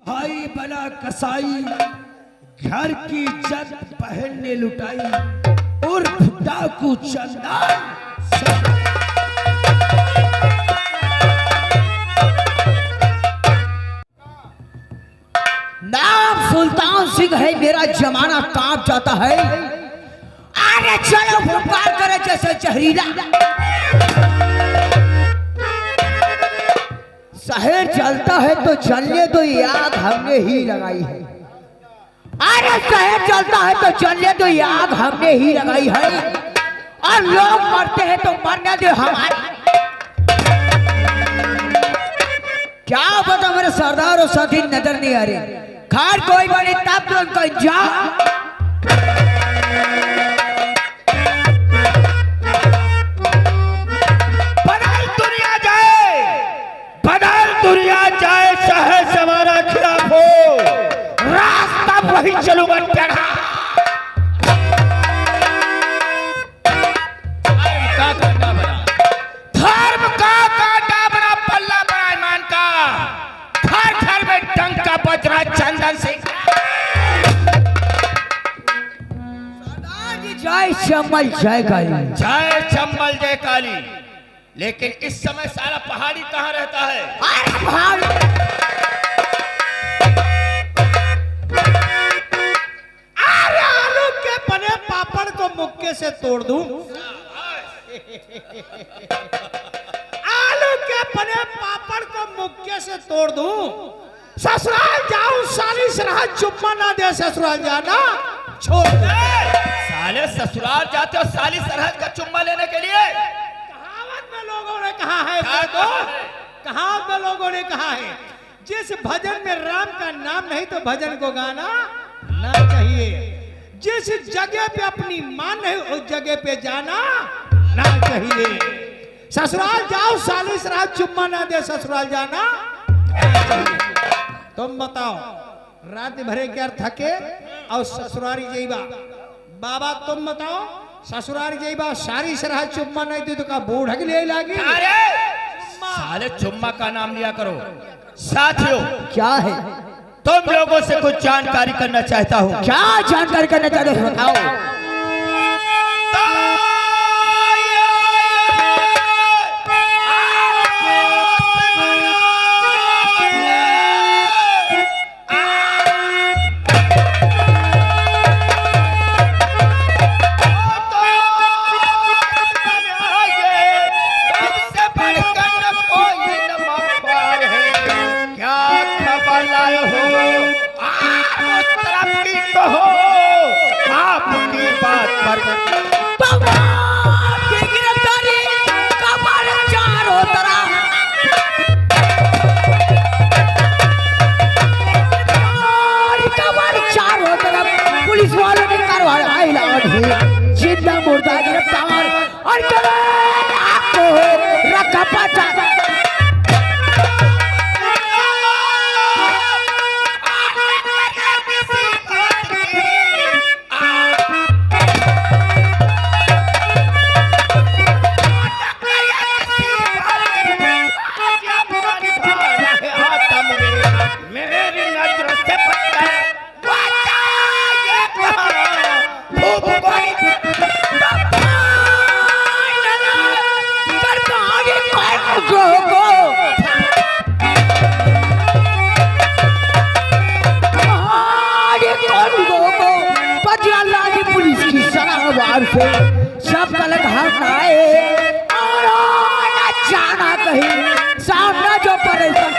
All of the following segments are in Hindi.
भाई बना कसाई, घर की इज्जत बहन ने लुटाई, उर्फ डाकू चंदन। नाम सुल्तान सिंह है, मेरा जमाना कांप जाता है। अरे चलो फुटकार करे जैसे जहरीला। शहर जलता है तो जलने दो, आग हमने ही लगाई है। अरे शहर जलता है तो जलने दो, आग हमने ही लगाई है। और लोग मरते हैं तो मरने दो हमारे। क्या पता मेरे सरदार और साथी नजर नहीं आ रहे। खार कोई बनी तब तो उनका इंतजार। बदल दुनिया जाए, बदल दुनिया जाए, चाहे हमारा खिलाफ हो, रास्ता वही चलूंगा टेढ़ा। धर्म का कांटा बना, पल्ला बना ईमान का। घर घर में डंका बज रहा चंदन सिंह। जय चंबल जय काली, जय चंबल जय काली। लेकिन इस समय सारा पहाड़ी कहाँ रहता है? अरे आलू के बने पापड़ को मुक्के से तोड़ दूं। आलू के बने पापड़ को मुक्के से तोड़ दूं। ससुराल जाऊं, साली सरहद चुम्मा ना दे ससुराल जाना छोड़ दे। साले ससुराल जाते हो साली सरहद का चुम्मा लेने के लिए? कहावत में लोगों ने कहा है, कहावत में लोगों ने कहा है, जिस भजन में राम का नाम नहीं तो भजन को गाना ना चाहिए। जिस जगह पे अपनी मान नहीं उस जगह पे जाना ना चाहिए। ससुराल जाओ, साली सरहद चुम्मा ना दे ससुराल जाना ना चाहिए। तुम बताओ, रात भरे क्या थके और ससुरारी जईबा। बाबा तुम बताओ, ससुरारी जईबा सारी सरहद चुम्मा नहीं दी तो का बूढ़ ले लागी। अरे साले चुम्मा का नाम लिया करो। साथियों, क्या है? तुम लोगों से कुछ जानकारी करना चाहता हूँ। क्या जानकारी करना चाहते हो बताओ। पुलिस वालों ने कार्रवाई जिंदा मुर्दा गिरफ्तार और आपको रखा पाचा। पुलिस की सलाहवार से सब गलत हाथ आए और न जाना कहीं सामना जो परेशान।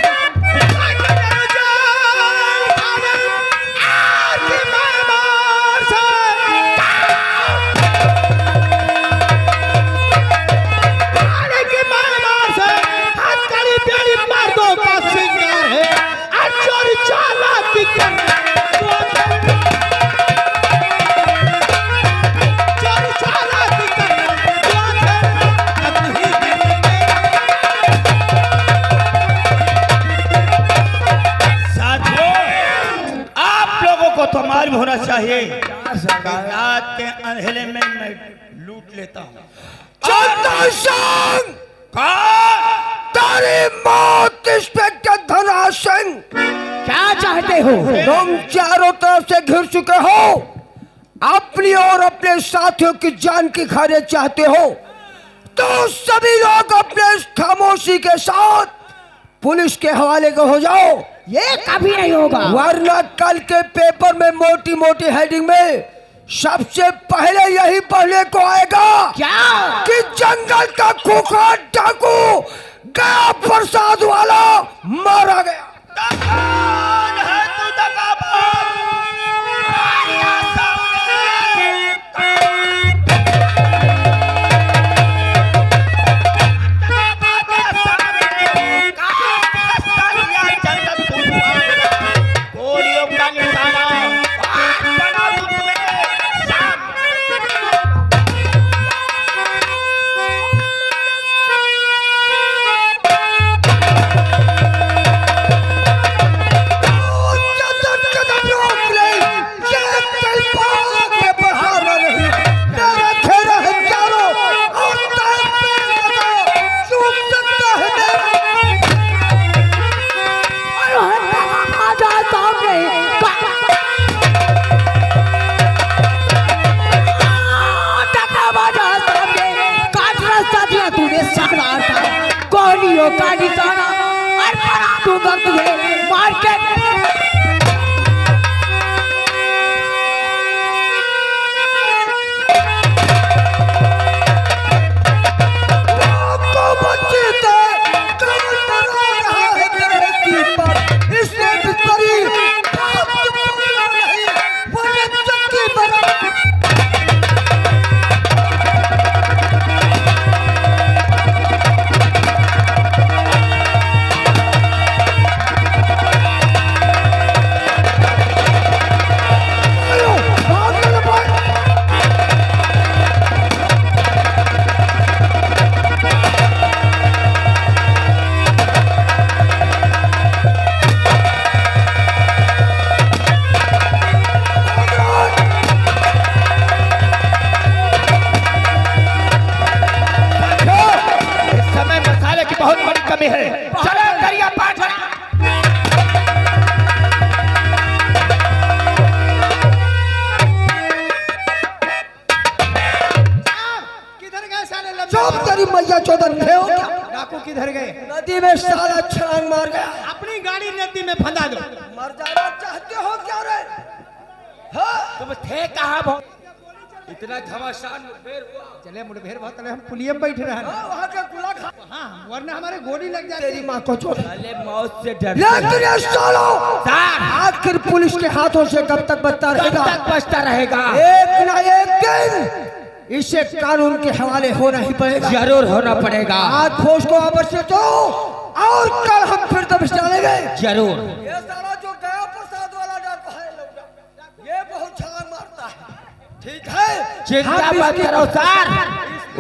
तो मालूम होना चाहिए, रात के अंधेरे में मैं लूट लेता हूँ। तारी मौत इंस्पेक्टर धनराज सिंह। क्या चाहते हो? तुम चारों तरफ से घिर चुके हो, अपनी और अपने साथियों की जान की खाने चाहते हो तो सभी लोग अपने इस खामोशी के साथ पुलिस के हवाले को हो जाओ। ये कभी नहीं होगा, वरना कल के पेपर में मोटी मोटी हेडिंग में सबसे पहले यही पढ़ने को आएगा क्या कि जंगल का खूंखार डाकू गया प्रसाद वाला मारा गया। कौन है तू दगाबाज? आया सामने। दगाबाज सामने। कालिया जंगल तूफान। गोलियों का निशाना। आज बना दूं तुम्हें सामने। का निशाना और बना दूंगा तुम्हें मार के। बहुत बड़ी कमी है। चलो दरिया पार चला। किधर गए साले लंबे? चुप तेरी मैया चौधर थे हो क्या? डाकू किधर गए? नदी में साला छलांग मार गया। अपनी गाड़ी नदी में फंसा दो। मर जाना चाहते हो क्या रे? हाँ? तुम थे कहाँ? इतना घमासान मुठभेड़ हुआ। चले मुठभेड़ बहुत चले, हम पुलिया में बैठ रहे हैं। वहाँ का गुला खा। हाँ, वरना हमारे गोली लग जाती। तेरी माँ को छोड़। साले मौत से डर। लेकिन ये सालो साहब, आखिर पुलिस के हाथों से कब तक बचता कब रहेगा? तक बचता रहेगा? एक ना एक दिन इसे कानून के हवाले होना ही पड़ेगा। जरूर होना पड़ेगा। आज फौज को वापस से दो और कल हम फिर दबिश डालेंगे। जरूर। ये साला जो गया प्रसाद वाला डाकू है लोग, ये बहुत छलांग मारता है। ठीक है, चिंता मत करो सर,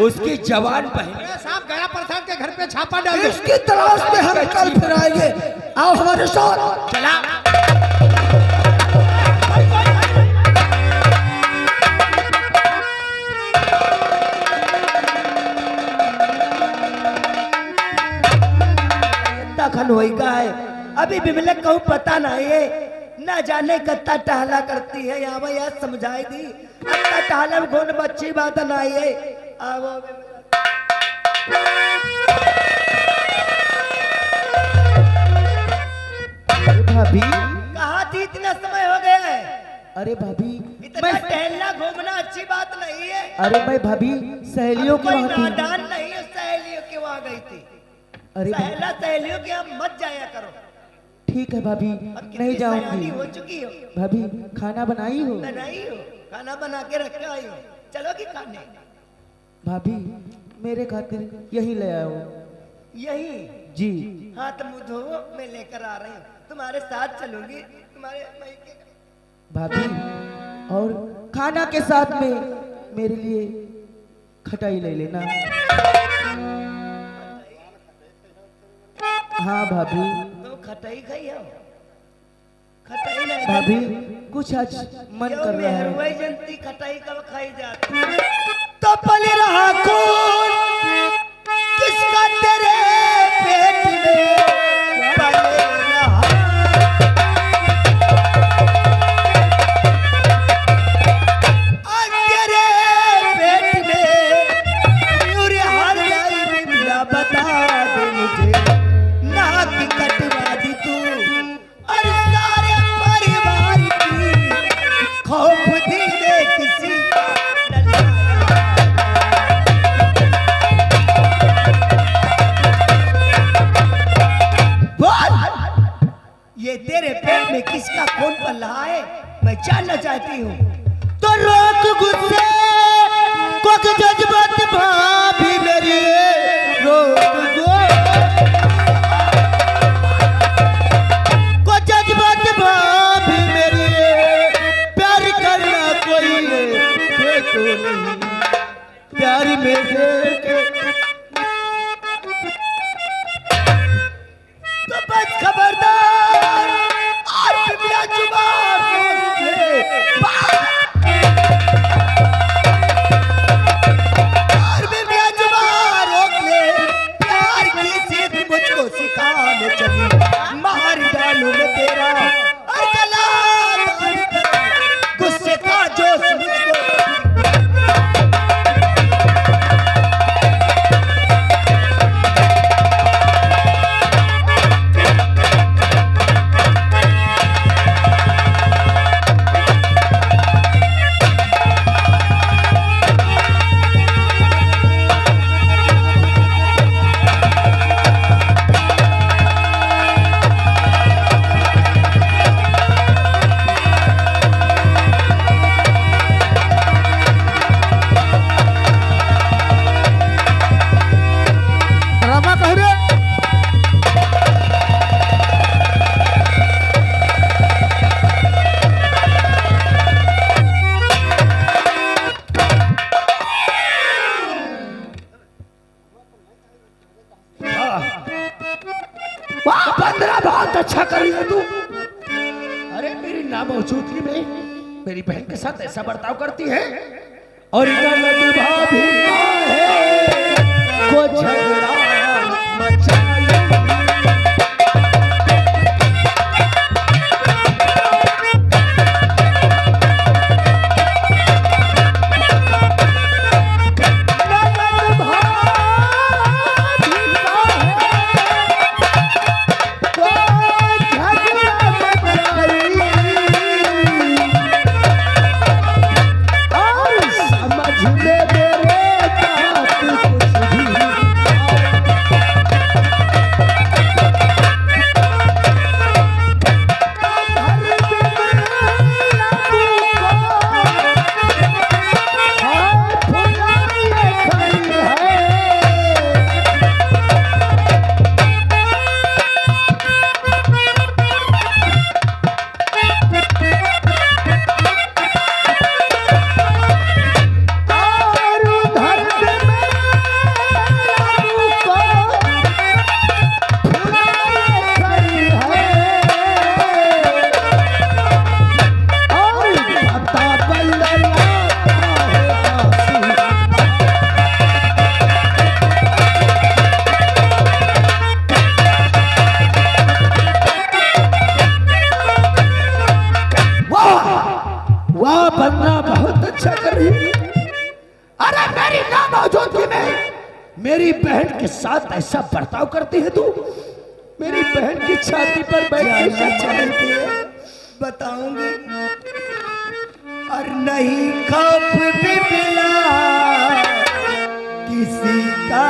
उसकी जवान पहले। साहब गया प्रसाद के घर पे छापा डाल दो। इसकी तलाश में हम कल फिर आएंगे। आओ हमारे साथ। चला। खन होइगा है अभी बिमलक कहूँ पता नहीं है, न जाने कत्ता टहला करती है। यहाँ यार समझाई दी कत्ता टहला में कौन बच्ची बात नहीं है। आवो भाभी, कहाँ थी? इतना समय हो गया है। अरे भाभी, इतना टहलना घूमना अच्छी बात नहीं है। अरे मैं भाभी सहेलियों कोई नादान नहीं है, सहेलियों के वहाँ गई थी। अरे सहेला सहेलियों के यहाँ मत जाया करो। ठीक है भाभी, अब कितनी नहीं सयानी जाऊंगी। हो चुकी हो। भाभी खाना बनाई हो? बनाई हो, खाना बना के रखा आई हो। चलोगी खाने? भाभी मेरे खातिर यही ले आओ। यही जी। हाथ मुंह धो, मैं लेकर आ रही हूँ। तुम्हारे साथ चलूंगी, तुम्हारे मायके। भाभी और खाना के साथ में मेरे लिए खटाई ले लेना। हाँ भाभी। तो खटाई खाई हो? खटाई नहीं भाभी कुछ आज मन कर रहा है। मेहरुआ जनती खटाई कब खाई जाती? तो पल रहा कौन किसका तेरे पेट में किसका खून पल रहा है मैं जानना चाहती हूँ। तो रोक गुस्से को के जज्बात भाभी मेरी रोक गो को जज्बात भाभी मेरी प्यार करना कोई तो नहीं प्यार में से तो बस खबरदार आज भी मेरा जुबान रोक ले। और भी मेरा जुबान रोक ले। प्यार की सीख मुझको सिखाने चली मार डालूं मैं तेरा और जला गुस्से का जोश मुझको। वाह बंदरा बहुत अच्छा कर रही है तू। अरे मेरी नामौजूदगी में मेरी बहन के साथ ऐसा बर्ताव करती है और ननद भाभी है को झगड़ा मचाई। वाह बन्ना बहुत अच्छा कर रही है। अरे मेरी नामौजूदगी में मेरी बहन के साथ ऐसा बर्ताव करती है तू। मेरी बहन की छाती पर बैठ के चाहती है बताऊंगी और नहीं खौफ भी मिला किसी का।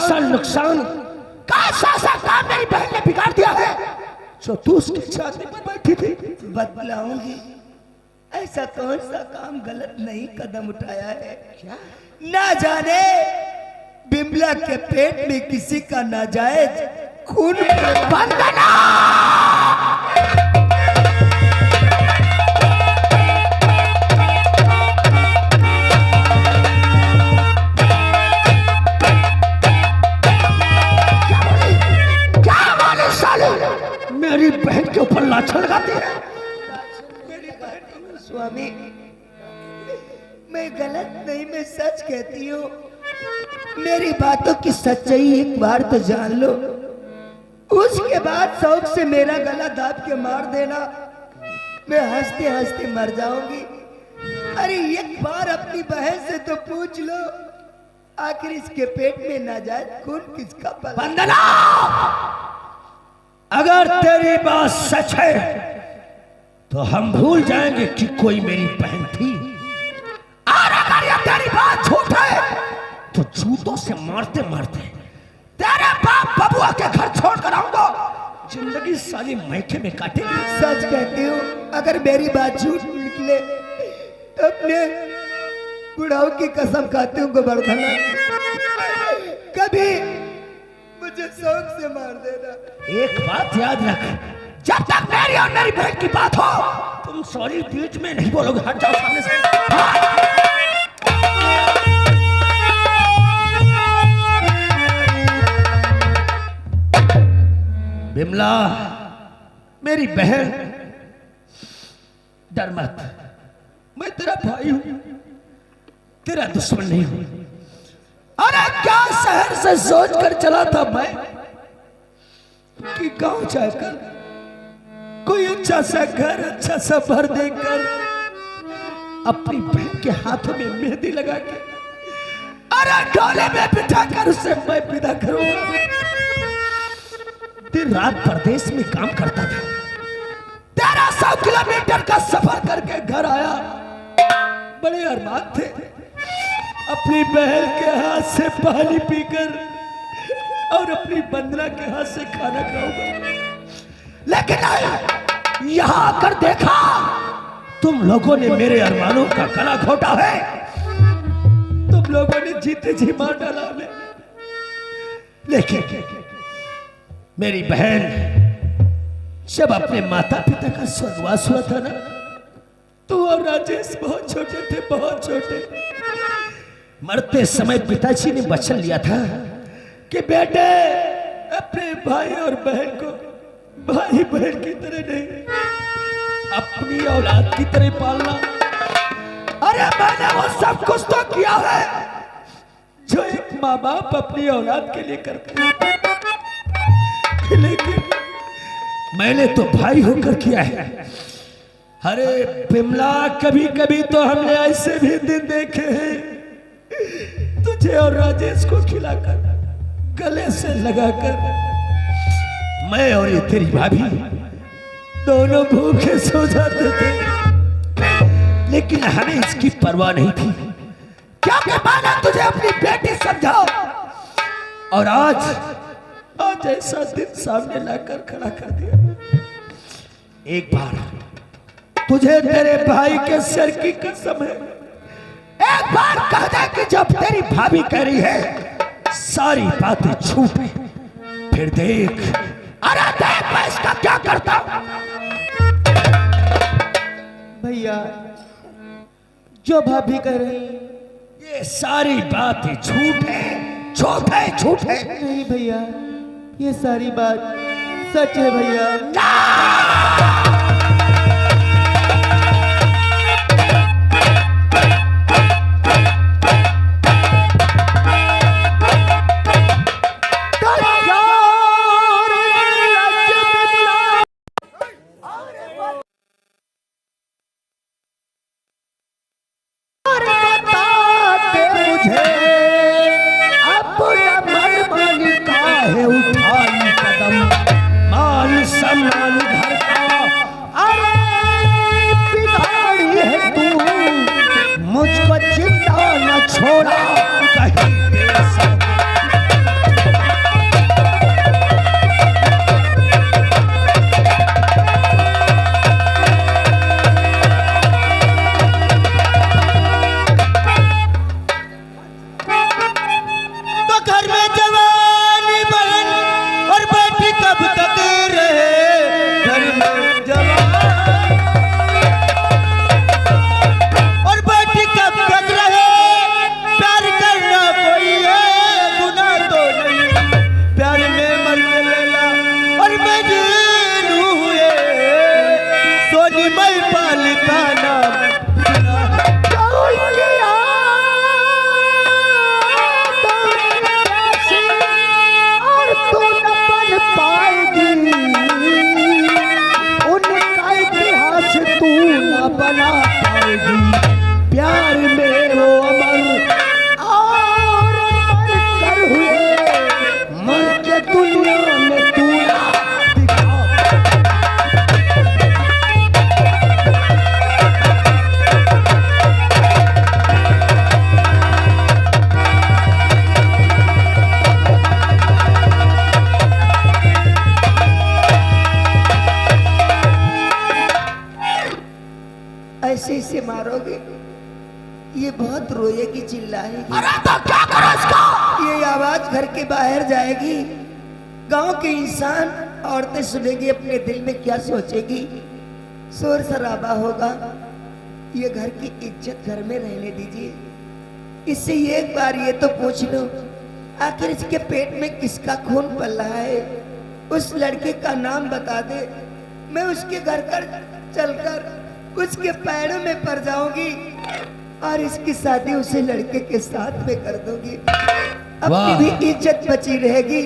सा नुकसान, कैसा सा काम मेरी बहन ने बिगाड़ दिया है जो तू उसकी छाती पर बैठी थी। बतलाऊंगी, ऐसा कौन सा काम गलत नहीं कदम उठाया है। क्या ना जाने बिमला के पेट में किसी का नाजायज खून। वंदना, मेरी बहन के ऊपर लाछन लगाती है। स्वामी, मैं गलत नहीं, मैं सच कहती हूँ। मेरी बातों की सच्चाई एक बार तो जान लो, उसके बाद शौक से मेरा गला दाब के मार देना, मैं हंसते हंसते मर जाऊंगी। अरे एक बार अपनी बहन से तो पूछ लो, आखिर इसके पेट में नाजायज खून किसका पला। वंदना, अगर तेरी बात सच है तो हम भूल जाएंगे कि कोई मेरी बहन थी, और अगर ये तेरी बात झूठ है तो जूतों से मारते मारते तेरे बाप बबुआ के घर छोड़ कर आऊंगा, जिंदगी सारी मैके में काटेगी। सच कहती हूँ, अगर मेरी बात झूठ निकले तो अपने बुढ़ाओं की कसम खाती हूँ गोवर्धना, कभी मुझे शौक से मार देना। एक बात याद रख, जब तक मेरी और मेरी बहन की बात हो तुम सॉरी बीच में नहीं बोलोगे। हट जाओ सामने से। बिमला, मेरी बहन, डर मत, मैं तेरा भाई हूं, तेरा दुश्मन नहीं हूं। अरे क्या शहर से सोच कर चला था मैं कि गांव जाकर कोई अच्छा सा घर, अच्छा सा भर देकर अपनी बहन के हाथों में मेहंदी लगा के, अरे डोले में बिठाकर उसे मैं विदा करूंगा। दिन रात परदेश में काम करता था, 1300 किलोमीटर का सफर करके घर आया। बड़े अरमान थे अपनी बहन के हाथ से पानी पीकर और अपनी वंदना के हाथ से खाना खाऊंगा, लेकिन यहां आकर देखा तुम लोगों ने मेरे अरमानों का गला घोटा है। तुम लोगों ने जीते जी मार डाला हमें। लेकिन मेरी बहन जब अपने माता पिता का स्वर्गवास हुआ था ना, तो और राजेश बहुत छोटे थे, बहुत छोटे। मरते समय पिताजी ने वचन लिया था कि बेटे अपने भाई और बहन को भाई बहन की तरह नहीं, अपनी औलाद की तरह पालना। अरे मैंने वो सब कुछ तो किया है जो एक माँ बाप अपनी औलाद के लिए करते हैं, लेकिन मैंने तो भाई होकर किया है। अरे बिमला, कभी कभी तो हमने ऐसे भी दिन देखे हैं तुझे और राजेश को खिलाकर, गले से लगाकर मैं और ये तेरी भाभी दोनों भूखे सो जाते थे, लेकिन हमें इसकी परवाह नहीं थी क्योंकि मैंने तुझे अपनी बेटी समझा। और आज ऐसा दिन सामने लाकर खड़ा कर दिया। एक बार तुझे तेरे भाई के सिर की कसम है, एक बार कह दे कि जब तेरी भाभी कह रही है सारी बातें झूठ है, फिर देख, अरे देख मैं इसका क्या करता। भैया जो भाभी कह रही, ये सारी बातें झूठ है, झूठ है, झूठ है। नहीं भैया, ये सारी बात सच है भैया। उठाई कदम, मान सम्मान घर ना पाएगी, प्यार में वो अमर और मर कर हुए, मर के दुनिया में तू ना दिखा। ऐसे इसे मारोगे, ये बहुत रोएगी, चिल्लाएगी। अरे तो क्या करो इसका? ये आवाज घर के बाहर जाएगी, गांव के इंसान औरतें सुनेगी, अपने दिल में क्या सोचेगी, शोर शराबा होगा। ये घर की इज्जत घर में रहने दीजिए। इससे एक बार ये तो पूछ लो, आखिर इसके पेट में किसका खून पल रहा है? उस लड़के का नाम बता दे, मैं उसके घर कर चलकर उसके पैरों में पड़ जाऊंगी और इसकी शादी उसे लड़के के साथ में कर दूंगी। अपनी भी इज्जत बची रहेगी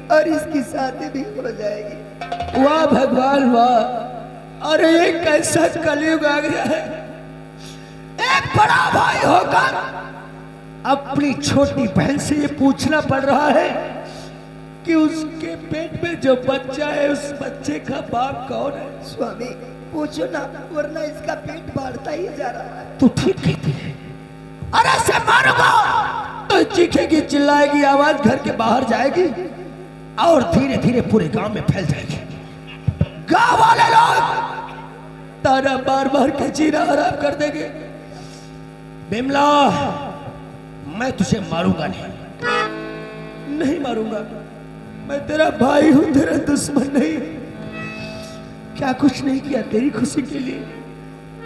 और इसकी शादी भी हो जाएगी। वाह भगवान वाह! अरे ये कैसा कलयुग आ गया है। एक बड़ा भाई होकर अपनी छोटी बहन से ये पूछना पड़ रहा है कि उसके पेट में जो बच्चा है उस बच्चे का बाप कौन है। स्वामी पूछो ना, वरना इसका पेट बढ़ता ही जा रहा है। तू ठीक कहती है। अरे से मारूंगा तो चीखेगी, चिल्लाएगी, आवाज घर के बाहर जाएगी और धीरे धीरे पूरे गांव में फैल जाएगी। गांव वाले लोग तारा बार बार के जीना हराम कर देंगे। बिमला, मैं तुझे मारूंगा नहीं मारूंगा। मैं तेरा भाई हूं, तेरा दुश्मन नहीं। क्या कुछ नहीं किया तेरी खुशी के लिए?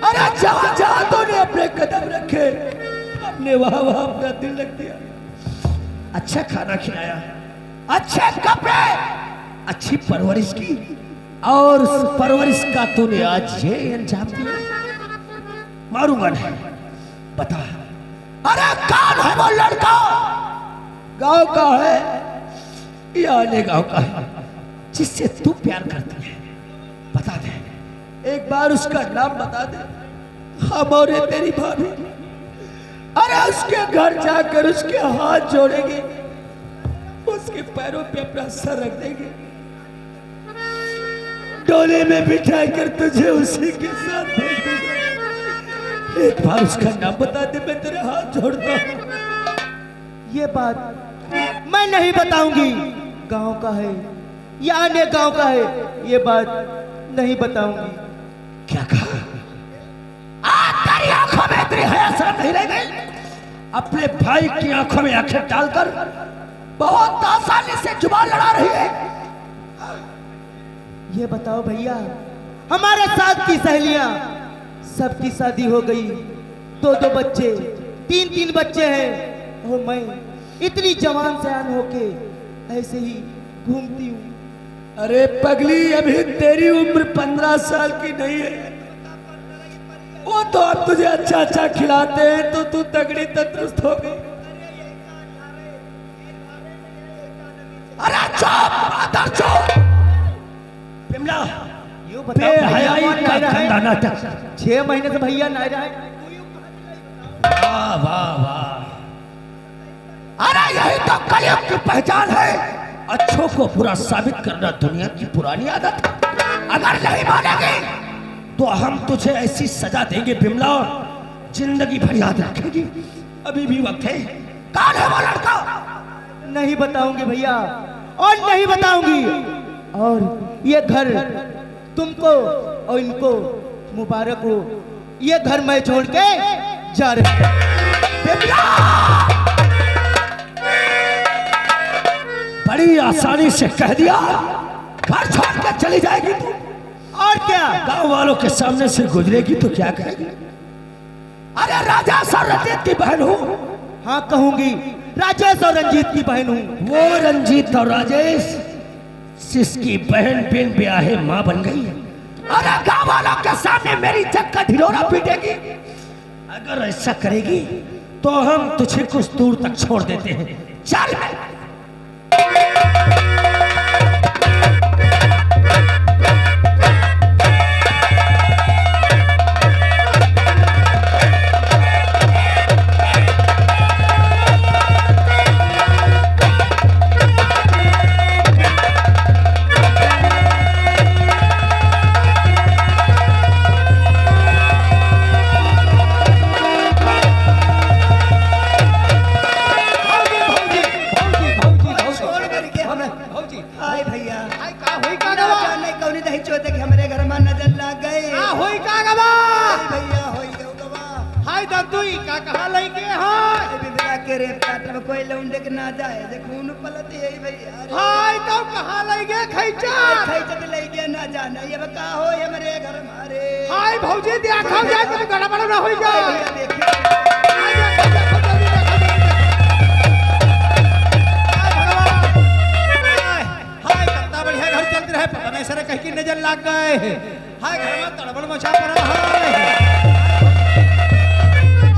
अरे जहां जहां तूने अपने कदम रखे, अपने वहां वहां अपना दिल रख दिया। अच्छा खाना खिलाया, अच्छे कपड़े, अच्छी परवरिश की, और उस परवरिश का तूने आज ये अंजाम दिया। मारूंगा नहीं। बता, अरे कौन है वो लड़का? गांव का है या अन्य गांव का है जिससे तू प्यार करती है? बता दे, एक बार उसका नाम बता दे। हम और ये तेरी भाभी, अरे उसके घर जाकर उसके हाथ जोड़ेंगे, उसके पैरों पे अपना सर रख देंगे, डोले में बिठा कर तुझे उसी के साथ भेज देंगे। एक बार उसका नाम बता दे, मैं तेरे हाथ जोड़ता हूँ। ये बात मैं नहीं बताऊंगी, गांव का है या अन्य गांव का है, ये बात नहीं बताऊंगी। क्या कहा? तेरी आंखों में तेरी हया शर्म नहीं रह गई? अपने भाई की आंखों में आंखें डालकर बहुत आसानी से जुबान लड़ा रही है। ये बताओ भैया, हमारे साथ की सहेलियां सबकी शादी हो गई, दो दो बच्चे, तीन तीन बच्चे हैं, और मैं इतनी जवान सयान होके ऐसे ही घूमती हूँ। अरे पगली, अभी तेरी उम्र 15 साल की नहीं है। वो तो अब तुझे अच्छा अच्छा खिलाते हैं तो तू तगड़ी तंदुरुस्त हो गई। अरे चुप, चुप। बिमला, बेहयाई का गंदा नाटक। 6 महीने से भैया नहीं रहा है। वाह वाह वाह! अरे यही तो कलयुग की पहचान है। अच्छों को बुरा साबित करना दुनिया की पुरानी आदत है। अगर नहीं मानेगी तो हम तुझे ऐसी सजा देंगे बिमला, जिंदगी भर याद रखेगी। अभी भी वक्त है। कौन है वो लड़का? नहीं बताऊंगी भैया, और नहीं बताऊंगी। और ये घर तुमको और इनको मुबारक हो, ये घर मैं छोड़ के जा रहा हूं। बड़ी आसानी से कह दिया, घर छोड़ के चली जाएगी तू। और क्या? गांव वालों के सामने से गुजरेगी तो क्या कहेगी? अरे राजेश और रंजीत की बहन हूँ। हाँ कहूंगी, राजेश और रंजीत की बहन हूँ। वो रंजीत और राजेश जिसकी बहन बिन ब्याहे माँ बन गई है। अरे गांव वालों के सामने मेरी इज्जत का ढिढोरा पीटेगी। अगर ऐसा करेगी तो हम तुझे कुछ दूर तक छोड़ देते हैं। चल। हाय दद्दुई का कहा लगे हाय बिबला के रे काट में कोई लौंडे के ना जाए जे खून पलत यही भैया हाय तो कहा लगे खैचा खैचत ले गया ना जाना ये बका हो ये मेरे घर मारे हाय भौजी देखा जाए तो गड़बड़ ना हो जाए भैया देखिए हाय कितना बढ़िया घर चलते रहे पता नहीं सर कहीं की नजर लग गए हाय घर में तड़बड़ मचा पड़ा हाय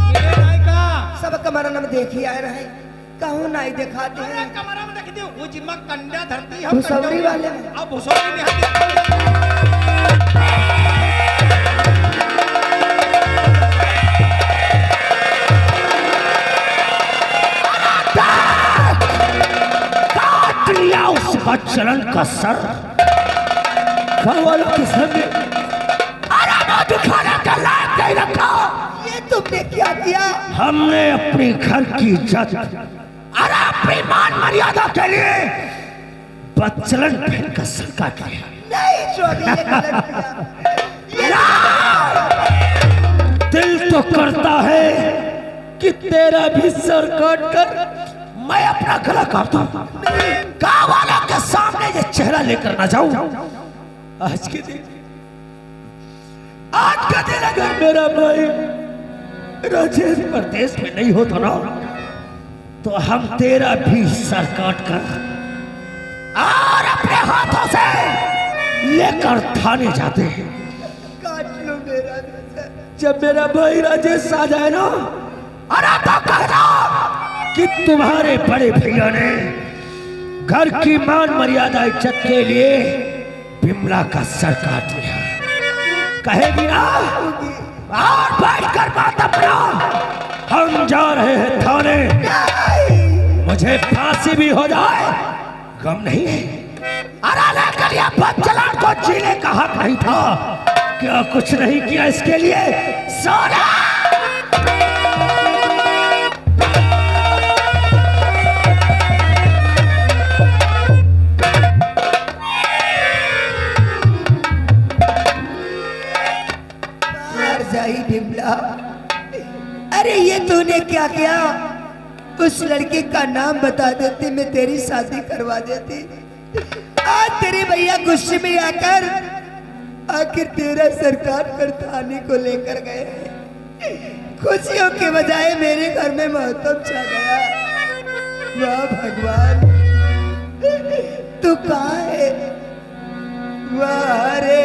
ये नायका सब कमरा में देखी आए रहे कहूं नहीं दिखाते अरे हैं कमरा में देखते हो वो जिम्मा कंडा धरती भुसौरी वाले में। अब भुसौरी में हाथ काट लिया उस बच्चलन का सर घर वालों के सामने आराम दिखाने का लायक नहीं रखा। ये तुमने क्या किया हमने अपने घर की इज्जत और अपनी मान मर्यादा के लिए बच्चलन बहन का सर काट लिया। नहीं चौधरी ये गलत किया दिल तो करता है कि तेरा भी सर काट कर मैं अपना गला काटता हूं। गाँव वालों के सामने ये चेहरा लेकर ना जाऊं। आज के दिन अगर मेरा भाई राजेश प्रदेश में नहीं होता ना तो हम तेरा भी सर काट कर और अपने हाथों से लेकर थाने जाते हैं। काट लो मेरा भी सर। जब मेरा भाई राजेश आ जाए ना अरे तो कहना कि तुम्हारे बड़े भैया ने घर की मान मर्यादा इज्जत के लिए बिमला का सर काट लिया। कहेगी ना और बैठ कर बात अपना हम जा रहे हैं थाने। मुझे फांसी भी हो जाए गम नहीं है। अरे लेकर ये बच्चलान को जीने का हक नहीं था। क्या कुछ नहीं किया इसके लिए सोना। बिमला अरे ये तूने क्या किया उस लड़के का नाम बता देती मैं तेरी शादी करवा देती। आज तेरे भैया गुस्से में आकर आखिर तेरा सरकार पर थाने को लेकर गए। खुशियों के बजाय मेरे घर में महत्व छा गया। वाह भगवान तू कहाँ है वाह रे